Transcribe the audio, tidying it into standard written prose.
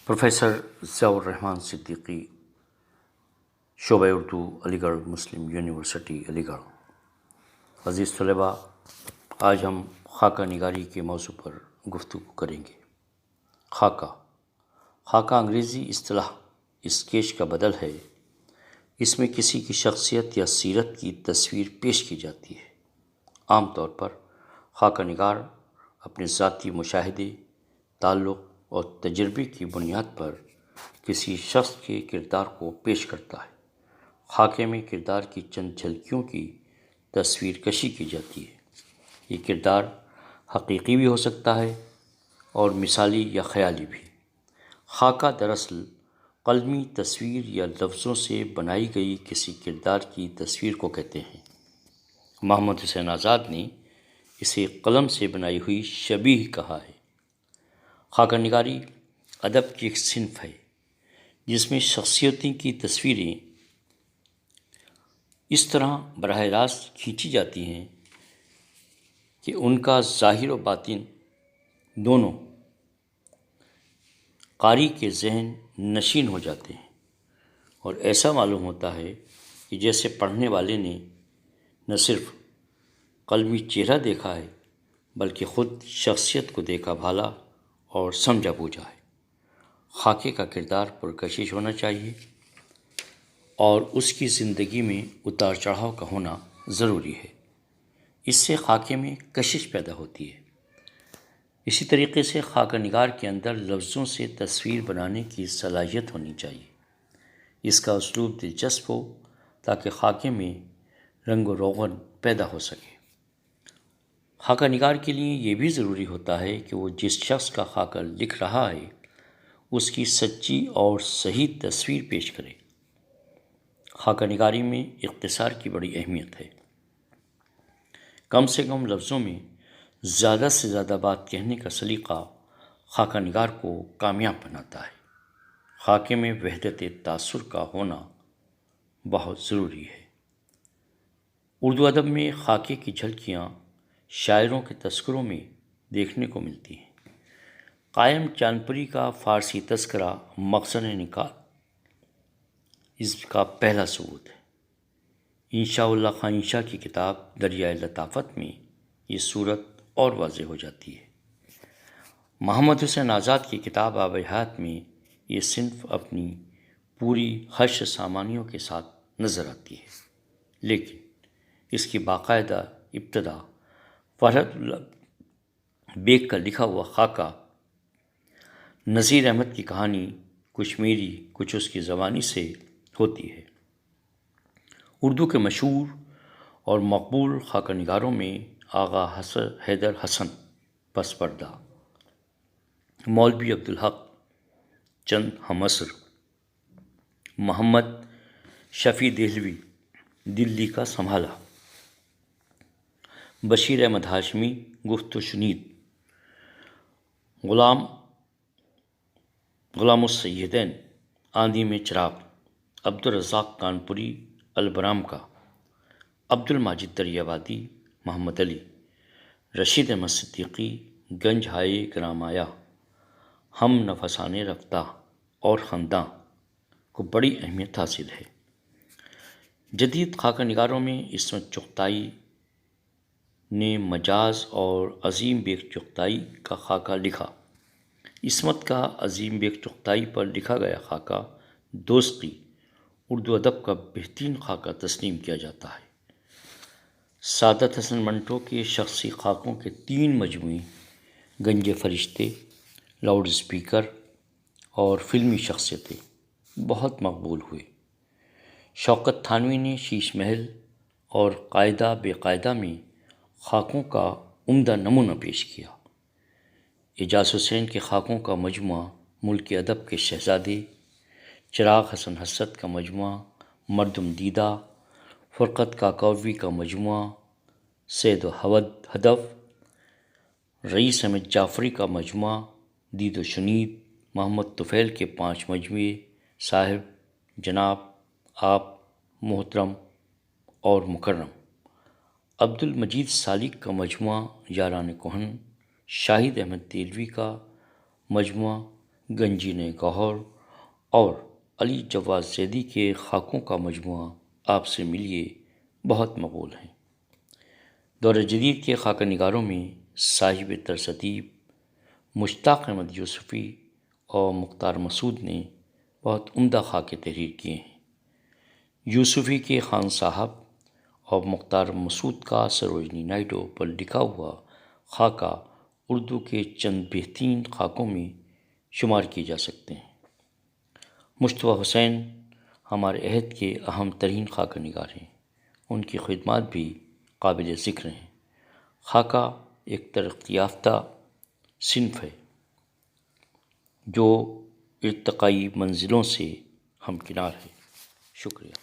Professor Zia الرحمن صدیقی، شعبہ اردو، علی گڑھ مسلم یونیورسٹی علی گڑھ۔ عزیز طلباء، آج ہم خاکہ نگاری کے موضوع پر گفتگو کریں گے۔ خاکہ انگریزی اصطلاح اسکیچ کا بدل ہے۔ اس میں کسی کی شخصیت یا سیرت کی تصویر پیش کی جاتی ہے۔ عام طور پر خاکہ نگار اپنے ذاتی مشاہدے، تعلق اور تجربے کی بنیاد پر کسی شخص کے کردار کو پیش کرتا ہے۔ خاکے میں کردار کی چند جھلکیوں کی تصویر کشی کی جاتی ہے۔ یہ کردار حقیقی بھی ہو سکتا ہے اور مثالی یا خیالی بھی۔ خاکہ دراصل قلمی تصویر یا لفظوں سے بنائی گئی کسی کردار کی تصویر کو کہتے ہیں۔ محمد حسین آزاد نے اسے قلم سے بنائی ہوئی شبیہ کہا ہے۔ خاکہ نگاری ادب کی ایک صنف ہے جس میں شخصیتوں کی تصویریں اس طرح براہ راست کھینچی جاتی ہیں کہ ان کا ظاہر و باطن دونوں قاری کے ذہن نشین ہو جاتے ہیں، اور ایسا معلوم ہوتا ہے کہ جیسے پڑھنے والے نے نہ صرف قلمی چہرہ دیکھا ہے بلکہ خود شخصیت کو دیکھا بھالا اور سمجھا بوجھا ہے۔ خاکے کا کردار پرکشش ہونا چاہیے اور اس کی زندگی میں اتار چڑھاؤ کا ہونا ضروری ہے۔ اس سے خاکے میں کشش پیدا ہوتی ہے۔ اسی طریقے سے خاکہ نگار کے اندر لفظوں سے تصویر بنانے کی صلاحیت ہونی چاہیے۔ اس کا اسلوب دلچسپ ہو تاکہ خاکے میں رنگ و روغن پیدا ہو سکے۔ خاکہ نگار کے لیے یہ بھی ضروری ہوتا ہے کہ وہ جس شخص کا خاکہ لکھ رہا ہے اس کی سچی اور صحیح تصویر پیش کرے۔ خاکہ نگاری میں اختصار کی بڑی اہمیت ہے۔ کم سے کم لفظوں میں زیادہ سے زیادہ بات کہنے کا سلیقہ خاکہ نگار کو کامیاب بناتا ہے۔ خاکے میں وحدت تاثر کا ہونا بہت ضروری ہے۔ اردو ادب میں خاکے کی جھلکیاں شاعروں کے تذکروں میں دیکھنے کو ملتی ہیں۔ قائم چانپری کا فارسی تذکرہ مخزن نکات اس کا پہلا ثبوت ہے۔ انشاء اللہ خان انشا کی کتاب دریائے لطافت میں یہ صورت اور واضح ہو جاتی ہے۔ محمد حسین آزاد کی کتاب آب حیات میں یہ صنف اپنی پوری حشر سامانیوں کے ساتھ نظر آتی ہے، لیکن اس کی باقاعدہ ابتدا فرحت اللہ بیگ کا لکھا ہوا خاکہ نذیر احمد کی کہانی کچھ میری کچھ اس کی زبانی سے ہوتی ہے۔ اردو کے مشہور اور مقبول خاکہ نگاروں میں آغا حیدر حسن پس پردہ، مولوی عبدالحق چند ہم عصر، محمد شفیع دہلوی دلی کا سنبھالا، بشیر احمد ہاشمی گفت و شنید، غلام السیدین آندھی میں چراغ، عبدالرزاق کانپوری البرام کا، عبد الماجد دریابادی محمد علی، رشید احمد صدیقی گنج ہائے گرام آیا، ہم نفسان رفتہ اور خنداں کو بڑی اہمیت حاصل ہے۔ جدید خاکہ نگاروں میں عصمت چغتائی نے مجاز اور عظیم بیگ چغتائی کا خاکہ لکھا۔ عصمت کا عظیم بیگ چغتائی پر لکھا گیا خاکہ دوستی اردو ادب کا بہترین خاکہ تسلیم کیا جاتا ہے۔ سعادت حسن منٹو کے شخصی خاکوں کے 3 مجموعے گنج فرشتے، لاؤڈ اسپیکر اور فلمی شخصیتیں بہت مقبول ہوئے۔ شوکت تھانوی نے شیش محل اور قاعدہ بے قاعدہ میں خاکوں کا عمدہ نمونہ پیش کیا۔ اعجاز حسین کے خاکوں کا مجموعہ ملک ادب کے شہزادے، چراغ حسن حسرت کا مجموعہ مردم دیدہ، فرقت کاکاوی کا مجموعہ سید و ہدف، رئیس احمد جعفری کا مجموعہ دید و شنید، محمد طفیل کے 5 مجموعے صاحب، جناب، آپ، محترم اور مکرم عبد المجید سالک کا مجموعہ یاران کہن، شاہد احمد دیلوی کا مجموعہ گنجین گوہر اور علی جواد زیدی کے خاکوں کا مجموعہ آپ سے ملیے بہت مقبول ہیں۔ دور جدید کے خاکہ نگاروں میں صاحب ترسطیب مشتاق احمد یوسفی اور مختار مسعود نے بہت عمدہ خاکے تحریر کیے ہیں۔ یوسفی کے خان صاحب اور مختار مسعود کا سروجنی نائیڈو پر لکھا ہوا خاکہ اردو کے چند بہترین خاکوں میں شمار کیے جا سکتے ہیں۔ مصطفیٰ حسین ہمارے عہد کے اہم ترین خاکہ نگار ہیں، ان کی خدمات بھی قابل ذکر ہیں۔ خاکہ ایک ترقی یافتہ صنف ہے جو ارتقائی منزلوں سے ہمکنار ہے۔ شکریہ۔